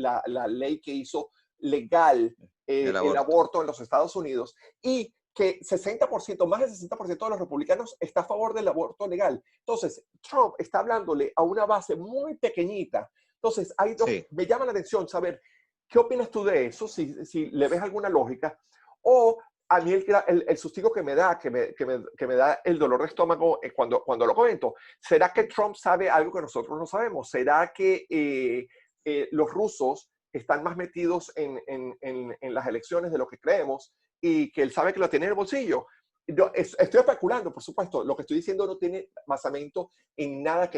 ley que hizo legal el el aborto. aborto en los Estados Unidos, y que 60%, más del 60% de los republicanos está a favor del aborto legal. Entonces, Trump está hablándole a una base muy pequeñita. Entonces, Sí. me llama la atención saber qué opinas tú de eso, si le ves alguna lógica, o a mí el sustigo que me da, que me da el dolor de estómago cuando lo comento. ¿Será que Trump sabe algo que nosotros no sabemos? ¿Será que los rusos están más metidos en las elecciones de lo que creemos y que él sabe que lo tiene en el bolsillo? Estoy especulando, por supuesto. Lo que estoy diciendo no tiene basamento en nada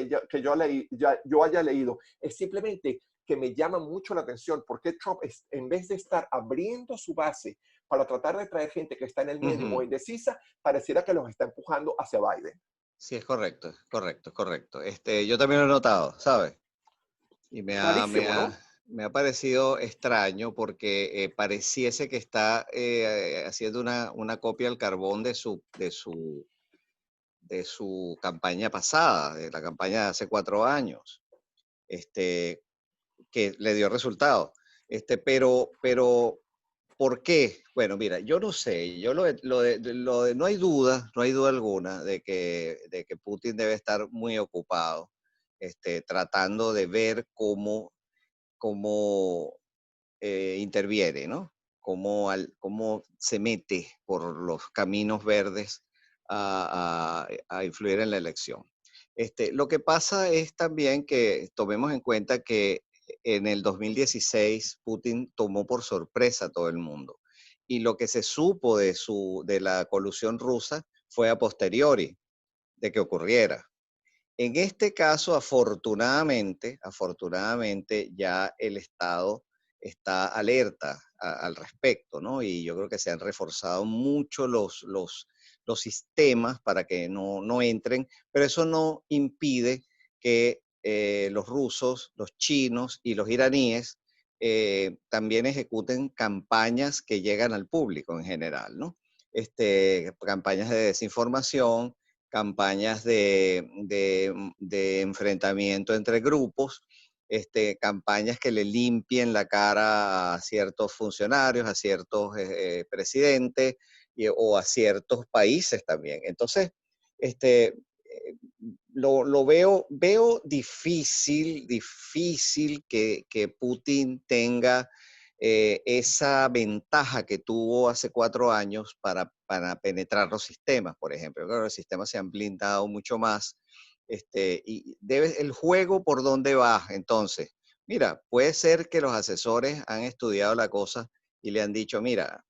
yo haya leído. Es simplemente que me llama mucho la atención porque Trump, en vez de estar abriendo su base para tratar de traer gente que está en el medio o Ujú. indecisa, pareciera que los está empujando hacia Biden. Sí, es correcto, correcto, correcto. Yo también lo he notado, ¿sabes? Y Rarísimo, ¿no? me ha parecido extraño porque pareciese que está haciendo una copia al carbón de su campaña pasada, de la campaña de hace 4 años, este, que le dio resultado. Pero ¿por qué? Bueno, mira, yo no sé, no hay duda, no hay duda alguna de que Putin debe estar muy ocupado, tratando de ver cómo interviene, ¿no? Cómo se mete por los caminos verdes a influir en la elección. Lo que pasa es también que tomemos en cuenta que en el 2016 Putin tomó por sorpresa a todo el mundo. Y lo que se supo de la colusión rusa fue a posteriori de que ocurriera. En este caso, afortunadamente ya el Estado está alerta al respecto, ¿no? Y yo creo que se han reforzado mucho los sistemas para que no entren, pero eso no impide que los rusos, los chinos y los iraníes también ejecuten campañas que llegan al público en general, ¿no? Campañas de desinformación, campañas de enfrentamiento entre grupos, campañas que le limpien la cara a ciertos funcionarios, a ciertos presidentes o a ciertos países también. Entonces, veo difícil que Putin tenga esa ventaja que tuvo hace 4 años para penetrar los sistemas, por ejemplo. Claro, los sistemas se han blindado mucho más. Y el juego por dónde va. Entonces, mira, puede ser que los asesores han estudiado la cosa y le han dicho, mira,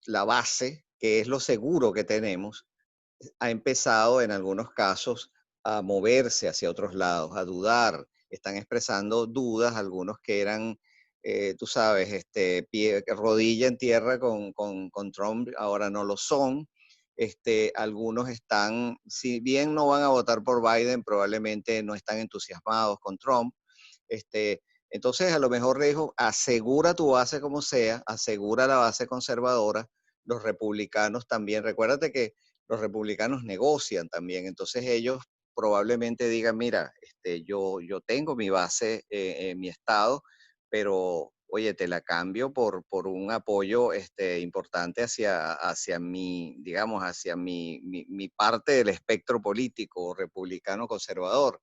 la base, que es lo seguro que tenemos, ha empezado en algunos casos a moverse hacia otros lados, a dudar. Están expresando dudas, algunos que eran, tú sabes, rodilla en tierra con Trump, ahora no lo son. Algunos están, si bien no van a votar por Biden, probablemente no están entusiasmados con Trump. Entonces, a lo mejor le dijo, asegura tu base como sea, asegura la base conservadora. Los republicanos también, recuérdate que los republicanos negocian también, entonces ellos probablemente digan, mira, yo tengo mi base en mi estado, pero oye, te la cambio por un apoyo importante hacia mi, digamos, hacia mi parte del espectro político republicano conservador.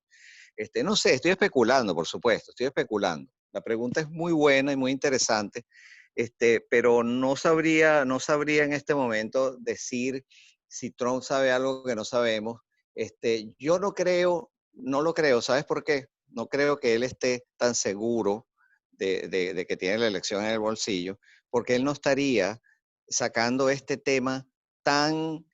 No sé, estoy especulando, por supuesto, estoy especulando. La pregunta es muy buena y muy interesante, pero no sabría en este momento decir si Trump sabe algo que no sabemos. Yo no lo creo, ¿sabes por qué? No creo que él esté tan seguro de que tiene la elección en el bolsillo, porque él no estaría sacando este tema tan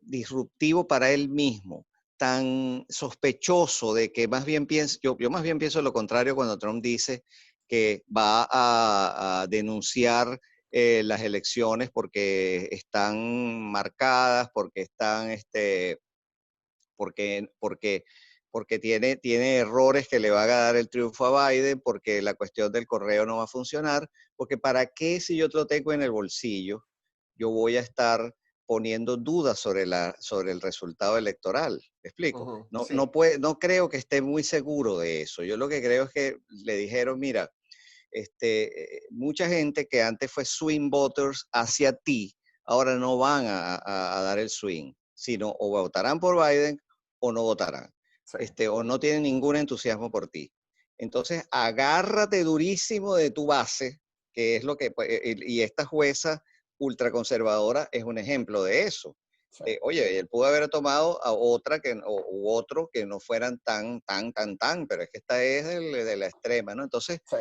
disruptivo para él mismo, tan sospechoso de que más bien pienso, yo más bien pienso lo contrario cuando Trump dice que va a denunciar las elecciones porque están marcadas, porque tiene errores que le van a dar el triunfo a Biden, porque la cuestión del correo no va a funcionar, porque ¿para qué si yo lo tengo en el bolsillo, yo voy a estar poniendo dudas sobre el resultado electoral? ¿Me explico? Ujú, No, sí, no creo que esté muy seguro de eso. Yo lo que creo es que le dijeron, mira, mucha gente que antes fue swing voters hacia ti, ahora no van a dar el swing, sino o votarán por Biden o no votarán, sí. o no tienen ningún entusiasmo por ti. Entonces, agárrate durísimo de tu base, que es lo que, pues, y esta jueza ultraconservadora es un ejemplo de eso. Sí, Oye, él pudo haber tomado a otra u otro que no fueran tan, pero es que esta es de la extrema, ¿no? Entonces, sí.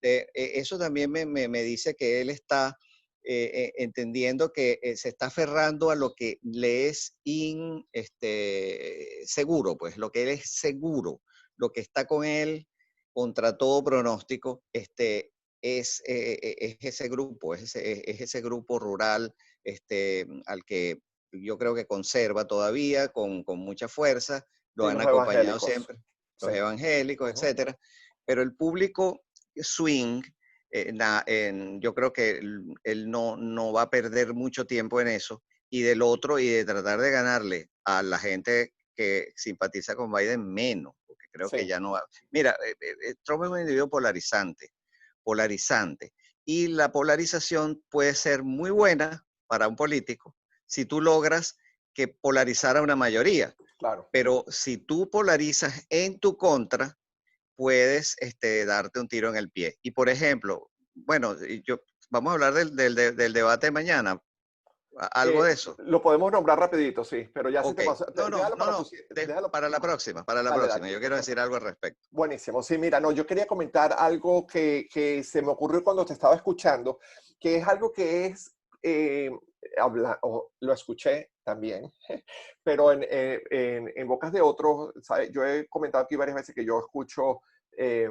eso también me dice que él está entendiendo que se está aferrando a lo que le es seguro, pues lo que él es seguro, lo que está con él contra todo pronóstico, es ese grupo, es ese grupo rural al que yo creo que conserva todavía con mucha fuerza, lo Sí, han los acompañado evangélicos. siempre, Sí. los evangélicos, Ujú. etcétera, pero el público swing, yo creo que él no va a perder mucho tiempo en eso, y del otro, y de tratar de ganarle a la gente que simpatiza con Biden menos, porque creo que Sí. ya no va. Mira, Trump es un individuo polarizante, y la polarización puede ser muy buena para un político si tú logras que polarizar a una mayoría, Claro. pero si tú polarizas en tu contra, puedes darte un tiro en el pie. Y por ejemplo, bueno, vamos a hablar del debate de mañana, algo de eso. Lo podemos nombrar rapidito, sí, pero ya se Ok, te pasó. no, no, Déjalo no, para tu... no, Déjalo. para la próxima, para la Dale, dale. próxima. Yo quiero decir algo al respecto. Buenísimo. Sí, mira, no, yo quería comentar algo que se me ocurrió cuando te estaba escuchando, que es algo que es lo escuché también, pero en bocas de otros, ¿sabe? Yo he comentado aquí varias veces que yo escucho eh,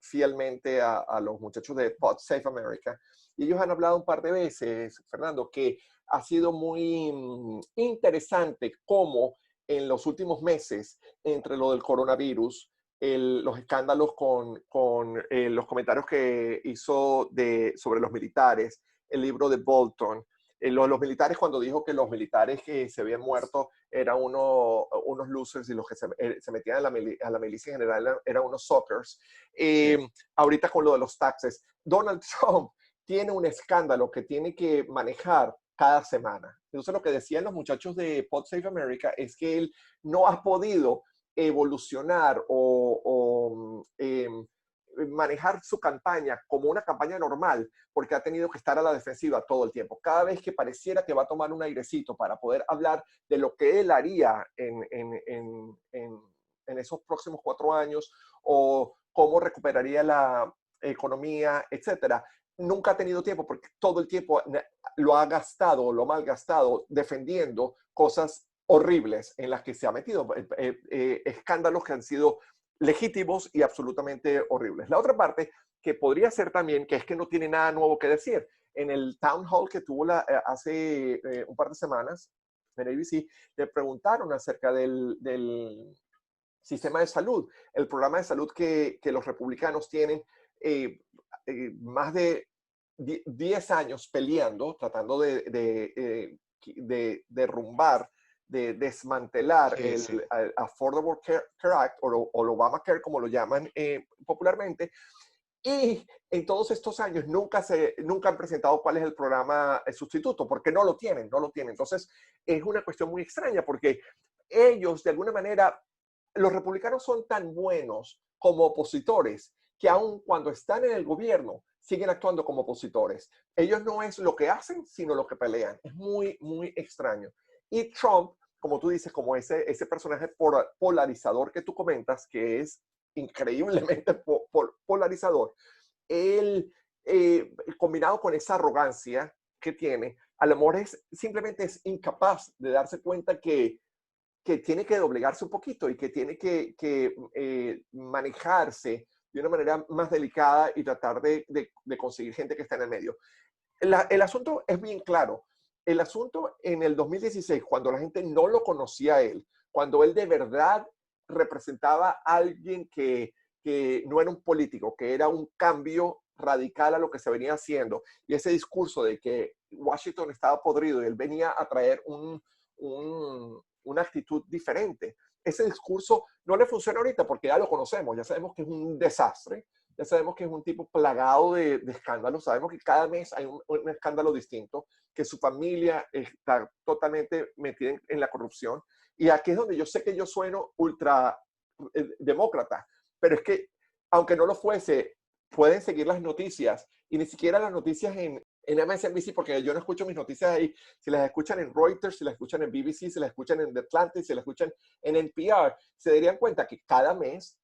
fielmente a los muchachos de Pod Safe America, y ellos han hablado un par de veces, Fernando, que ha sido muy interesante cómo en los últimos meses, entre lo del coronavirus, los escándalos con los comentarios que hizo sobre los militares, el libro de Bolton, los militares cuando dijo que los militares que se habían muerto eran unos losers y los que se metían a la milicia en general eran unos suckers. Sí. Ahorita con lo de los taxes, Donald Trump tiene un escándalo que tiene que manejar cada semana. Entonces lo que decían los muchachos de Pod Save America es que él no ha podido evolucionar manejar su campaña como una campaña normal, porque ha tenido que estar a la defensiva todo el tiempo. Cada vez que pareciera que va a tomar un airecito para poder hablar de lo que él haría en esos próximos 4 años o cómo recuperaría la economía, etcétera, nunca ha tenido tiempo porque todo el tiempo lo ha gastado, lo malgastado defendiendo cosas horribles en las que se ha metido, escándalos que han sido legítimos y absolutamente horribles. La otra parte que podría ser también, que es que no tiene nada nuevo que decir, en el town hall que tuvo hace un par de semanas en ABC, le preguntaron acerca del sistema de salud, el programa de salud que los republicanos tienen más de 10 años peleando, tratando de derrumbar, de desmantelar Sí, sí. el Affordable Care Act o el Obamacare, como lo llaman popularmente. Y en todos estos años nunca han presentado cuál es el programa sustituto, porque no lo tienen, no lo tienen. Entonces, es una cuestión muy extraña, porque ellos, de alguna manera, los republicanos son tan buenos como opositores que aun cuando están en el gobierno, siguen actuando como opositores. Ellos no es lo que hacen, sino lo que pelean. Es muy, muy extraño. Y Trump, como tú dices, como ese personaje polarizador que tú comentas, que es increíblemente polarizador, él, combinado con esa arrogancia que tiene, a lo mejor simplemente es incapaz de darse cuenta que tiene que doblegarse un poquito y que tiene que manejarse de una manera más delicada y tratar de conseguir gente que está en el medio. El asunto es bien claro. El asunto en el 2016, cuando la gente no lo conocía a él, cuando él de verdad representaba a alguien que no era un político, que era un cambio radical a lo que se venía haciendo, y ese discurso de que Washington estaba podrido y él venía a traer una actitud diferente. Ese discurso no le funciona ahorita porque ya lo conocemos, ya sabemos que es un desastre, ya sabemos que es un tipo plagado de escándalos, sabemos que cada mes hay un escándalo distinto, que su familia está totalmente metida en la corrupción. Y aquí es donde yo sé que yo sueno ultra demócrata, pero es que aunque no lo fuese, pueden seguir las noticias y ni siquiera las noticias en MSNBC, porque yo no escucho mis noticias ahí, si las escuchan en Reuters, si las escuchan en BBC, si las escuchan en The Atlantic, si las escuchan en NPR, se darían cuenta que cada mes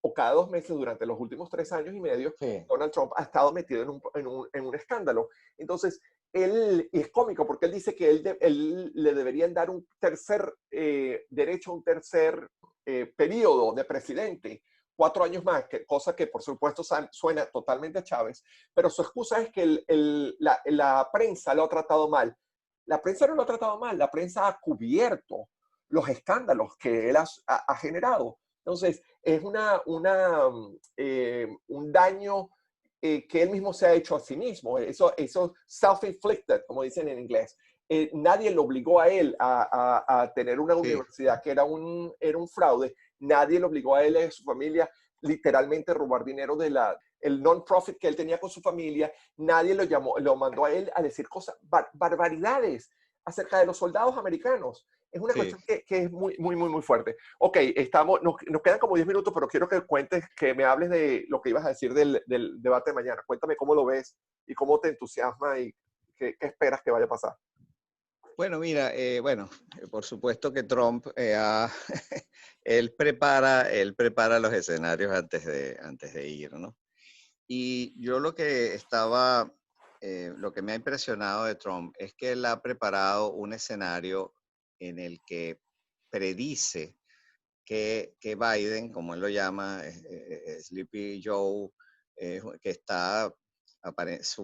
o cada 2 meses durante los últimos 3 años y medio, Sí. Donald Trump ha estado metido en un escándalo. Entonces, él es cómico porque él dice que él le deberían dar un tercer derecho, un tercer periodo de presidente, 4 años más, cosa que por supuesto suena totalmente a Chávez, pero su excusa es que la prensa lo ha tratado mal. La prensa no lo ha tratado mal, la prensa ha cubierto los escándalos que él ha generado. Entonces, es un daño que él mismo se ha hecho a sí mismo. Eso self-inflicted, como dicen en inglés. Nadie lo obligó a él a tener una Sí. universidad que era un fraude. Nadie lo obligó a él y a su familia literalmente a robar dinero el non-profit que él tenía con su familia. Nadie lo mandó a él a decir cosas, barbaridades acerca de los soldados americanos. Es una Sí. cuestión que es muy, muy, muy, muy fuerte. Ok, nos quedan como 10 minutos, pero quiero que cuentes, que me hables de lo que ibas a decir del debate de mañana. Cuéntame cómo lo ves y cómo te entusiasma y qué esperas que vaya a pasar. Bueno, mira, por supuesto que Trump, él prepara los escenarios antes de ir, ¿no? Y yo lo que estaba lo que me ha impresionado de Trump es que él ha preparado un escenario en el que predice que Biden, como él lo llama, Sleepy Joe, que está,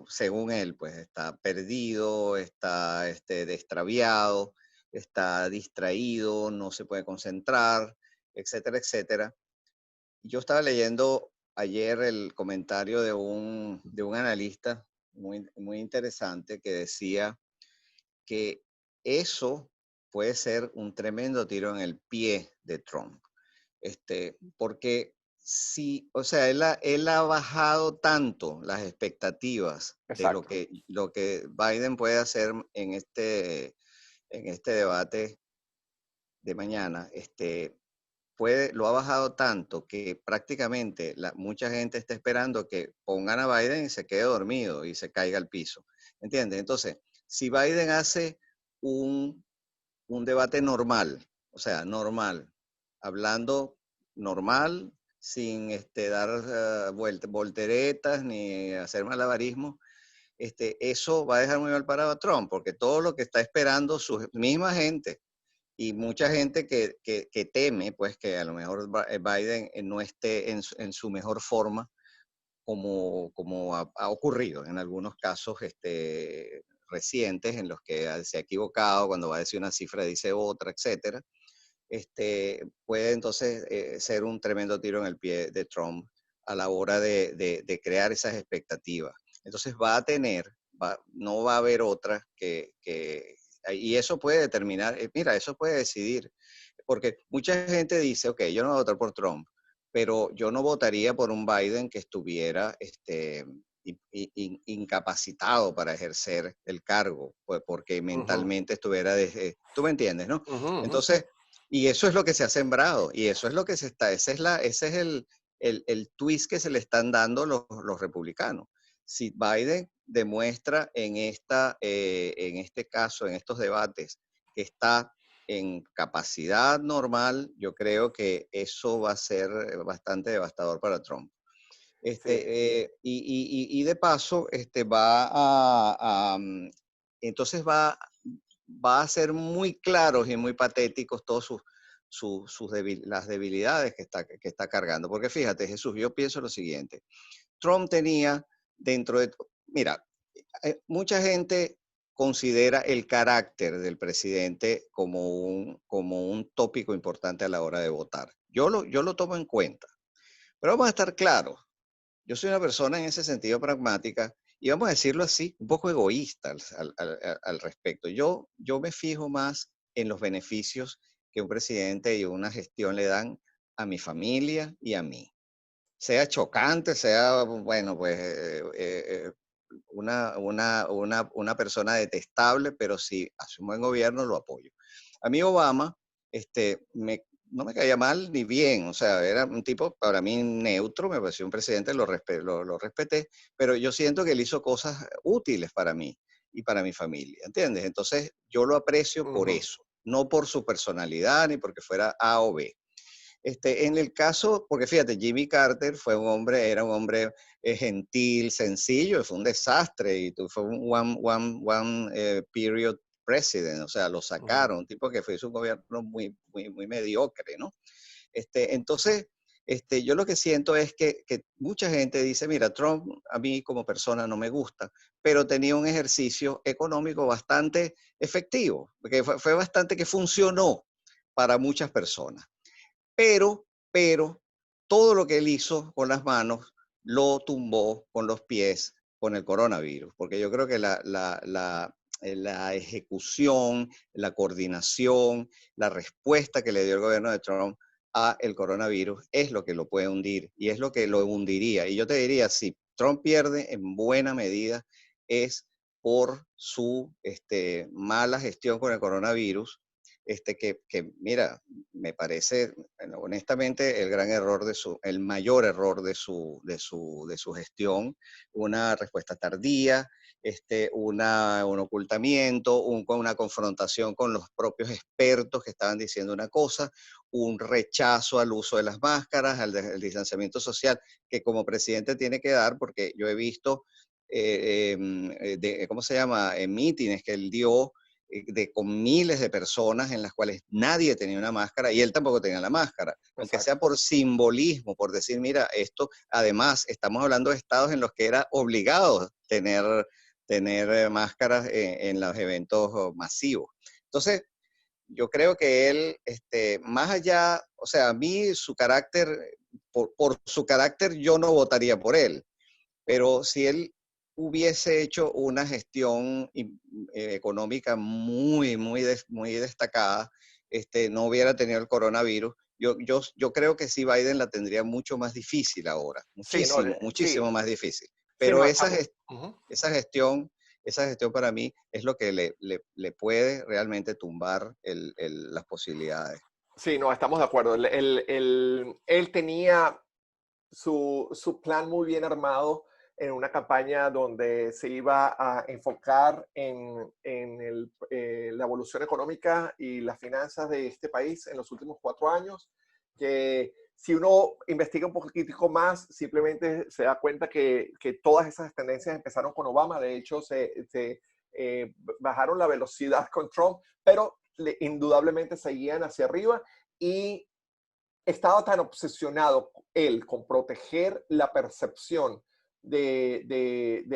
según él, pues está perdido, está extraviado, está distraído, no se puede concentrar, etcétera, etcétera. Yo estaba leyendo ayer el comentario de un analista muy interesante que decía que eso puede ser un tremendo tiro en el pie de Trump. Porque sí, o sea, él ha bajado tanto las expectativas de lo Exacto. que, lo que Biden puede hacer en este debate de mañana. Lo ha bajado tanto que prácticamente mucha gente está esperando que pongan a Biden y se quede dormido y se caiga al piso. ¿Entiendes? Entonces, si Biden hace un, un debate normal, o sea, normal, hablando normal, sin dar volteretas ni hacer malabarismo, eso va a dejar muy mal parado a Trump, porque todo lo que está esperando su misma gente y mucha gente que teme, pues, que a lo mejor Biden no esté en su mejor forma, como ha ocurrido en algunos casos recientes en los que se ha equivocado, cuando va a decir una cifra dice otra, etcétera. Puede entonces ser un tremendo tiro en el pie de Trump a la hora de crear esas expectativas. Entonces no va a haber otra y eso puede determinar, mira, eso puede decidir, porque mucha gente dice, ok, yo no voy a votar por Trump, pero yo no votaría por un Biden que estuviera incapacitado para ejercer el cargo, pues porque Ujú, mentalmente estuviera, tú me entiendes, ¿no? ujú, ujú. Entonces, y eso es lo que se ha sembrado, y eso es lo que ese es el twist que se le están dando los republicanos. Si Biden demuestra en este caso, en estos debates, que está en capacidad normal, yo creo que eso va a ser bastante devastador para Trump. Sí, Y de paso, entonces va a ser muy claros y muy patéticos todos las debilidades que está cargando. Porque fíjate, Jesús, yo pienso lo siguiente. Trump tenía mira, mucha gente considera el carácter del presidente como un tópico importante a la hora de votar. Yo lo tomo en cuenta. Pero vamos a estar claros. Yo soy una persona en ese sentido pragmática y vamos a decirlo así, un poco egoísta al respecto. Yo me fijo más en los beneficios que un presidente y una gestión le dan a mi familia y a mí. Sea chocante, sea, bueno, pues una persona detestable, pero si hace un buen gobierno, lo apoyo. A mí Obama, no me caía mal ni bien, o sea, era un tipo para mí neutro, me pareció un presidente, lo respeté, pero yo siento que él hizo cosas útiles para mí y para mi familia, ¿entiendes? Entonces yo lo aprecio por ujú. eso, no por su personalidad ni porque fuera A o B. En el caso, porque fíjate, Jimmy Carter era un hombre gentil, sencillo, fue un desastre y fue un one period president, o sea, lo Ujú. sacaron, un tipo que fue un gobierno muy, muy, muy mediocre, ¿no? Entonces, yo lo que siento es que mucha gente dice, mira, Trump a mí como persona no me gusta, pero tenía un ejercicio económico bastante efectivo, que fue bastante que funcionó para muchas personas. Pero todo lo que él hizo con las manos lo tumbó con los pies con el coronavirus, porque yo creo que la ejecución, la coordinación, la respuesta que le dio el gobierno de Trump a el coronavirus es lo que lo puede hundir y es lo que lo hundiría. Y yo te diría, si Trump pierde en buena medida es por su mala gestión con el coronavirus, mira, me parece, bueno, honestamente, el mayor error de su gestión, una respuesta tardía, un ocultamiento, una confrontación con los propios expertos que estaban diciendo una cosa, un rechazo al uso de las máscaras, al distanciamiento social, que como presidente tiene que dar, porque yo he visto ¿cómo se llama? Mítines que él dio con miles de personas en las cuales nadie tenía una máscara y él tampoco tenía la máscara, aunque sea por simbolismo, por decir, mira, esto, además, estamos hablando de estados en los que era obligado tener máscaras en los eventos masivos. Entonces, yo creo que él, más allá, o sea, a mí su carácter, por su carácter yo no votaría por él, pero si él hubiese hecho una gestión económica muy destacada, no hubiera tenido el coronavirus. Yo creo que sí Biden la tendría mucho más difícil ahora, Sí, no, muchísimo más difícil. Sí, Pero no, esa gestión para mí es lo que le puede realmente tumbar las posibilidades. Sí, no, estamos de acuerdo. Él tenía su plan muy bien armado en una campaña donde se iba a enfocar en la evolución económica y las finanzas de este país en los últimos 4 años, que si uno investiga un poquitico más, simplemente se da cuenta que todas esas tendencias empezaron con Obama. De hecho, bajaron la velocidad con Trump, pero indudablemente seguían hacia arriba y estaba tan obsesionado él con proteger la percepción del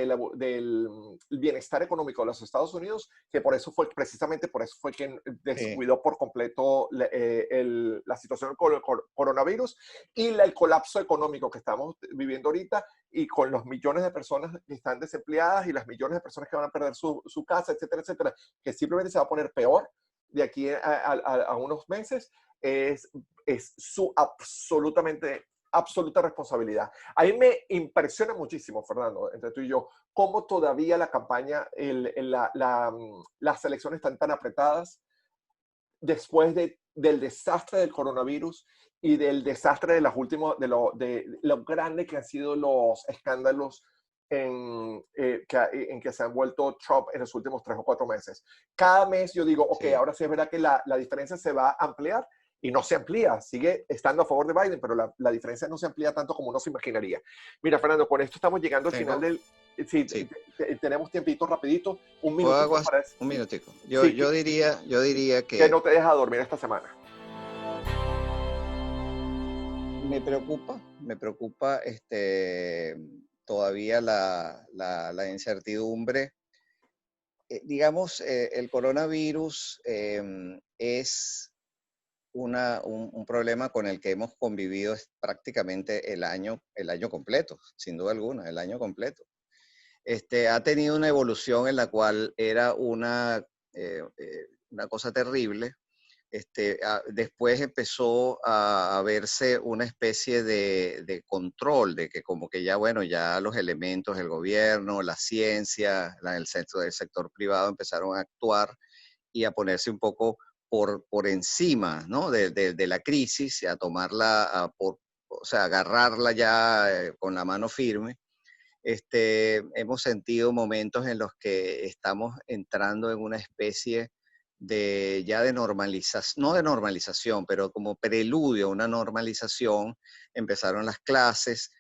bienestar económico de los Estados Unidos, que precisamente por eso fue que descuidó por completo la situación con el coronavirus y el colapso económico que estamos viviendo ahorita, y con los millones de personas que están desempleadas y las millones de personas que van a perder su casa, etcétera, etcétera, que simplemente se va a poner peor de aquí a unos meses. Es su absoluta responsabilidad. A mí me impresiona muchísimo, Fernando, entre tú y yo, cómo todavía la campaña, las elecciones están tan apretadas después del desastre del coronavirus y del desastre de lo grande que han sido los escándalos en que se han vuelto Trump en los últimos 3 o 4 meses. Cada mes yo digo, ok, sí, ahora sí es verdad que la diferencia se va a ampliar, y no se amplía, sigue estando a favor de Biden, pero la diferencia no se amplía tanto como uno se imaginaría. Mira, Fernando, con esto estamos llegando al final del... Sí, sí. Tenemos tiempito rapidito, un minutico para eso. Un minutico. Yo diría que no te deja dormir esta semana. Me preocupa todavía la incertidumbre. Digamos, el coronavirus es un problema con el que hemos convivido prácticamente el año completo, sin duda alguna, el año completo. Ha tenido una evolución en la cual era una cosa terrible. Después empezó a verse una especie de control, de que como que ya, bueno, ya los elementos del gobierno, la ciencia, el sector privado empezaron a actuar y a ponerse un poco por encima, ¿no? de la crisis, a tomarla, o sea, agarrarla ya con la mano firme. Hemos sentido momentos en los que estamos entrando en una especie de normalización, no de normalización, pero como preludio a una normalización. Empezaron las clases,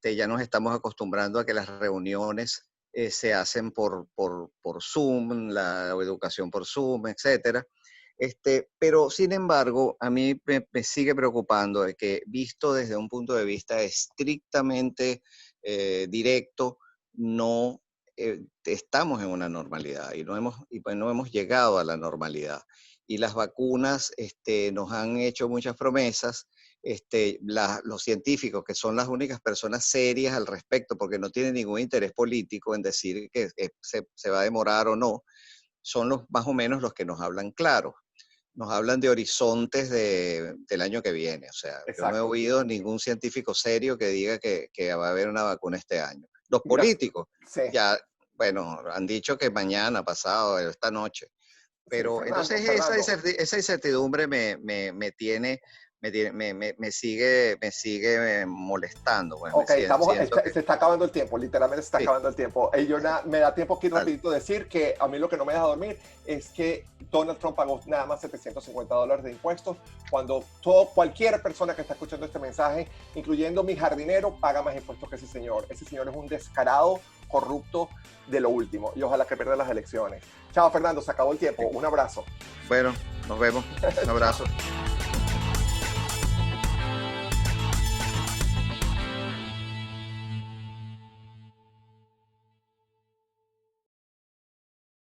ya nos estamos acostumbrando a que las reuniones se hacen por Zoom, la educación por Zoom, etcétera. Pero sin embargo, a mí me sigue preocupando de que, visto desde un punto de vista estrictamente directo, no estamos en una normalidad y no hemos llegado a la normalidad. Y las vacunas nos han hecho muchas promesas. Los científicos, que son las únicas personas serias al respecto, porque no tienen ningún interés político en decir que se va a demorar o no, son más o menos los que nos hablan claro. Nos hablan de horizontes del año que viene. O sea, exacto, yo no he oído ningún científico serio que diga que va a haber una vacuna este año. Los políticos, sí, ya, bueno, han dicho que mañana, pasado, esta noche. Pero sí, entonces esa incertidumbre me sigue molestando. Bueno, ok, se está acabando el tiempo, literalmente se está acabando el tiempo. Me da tiempo aquí rapidito decir que a mí lo que no me deja dormir es que Donald Trump pagó nada más $750 de impuestos, cuando cualquier persona que está escuchando este mensaje, incluyendo mi jardinero, paga más impuestos que ese señor. Ese señor es un descarado, corrupto de lo último. Y ojalá que pierda las elecciones. Chao, Fernando, se acabó el tiempo. Un abrazo. Bueno, nos vemos. Un abrazo.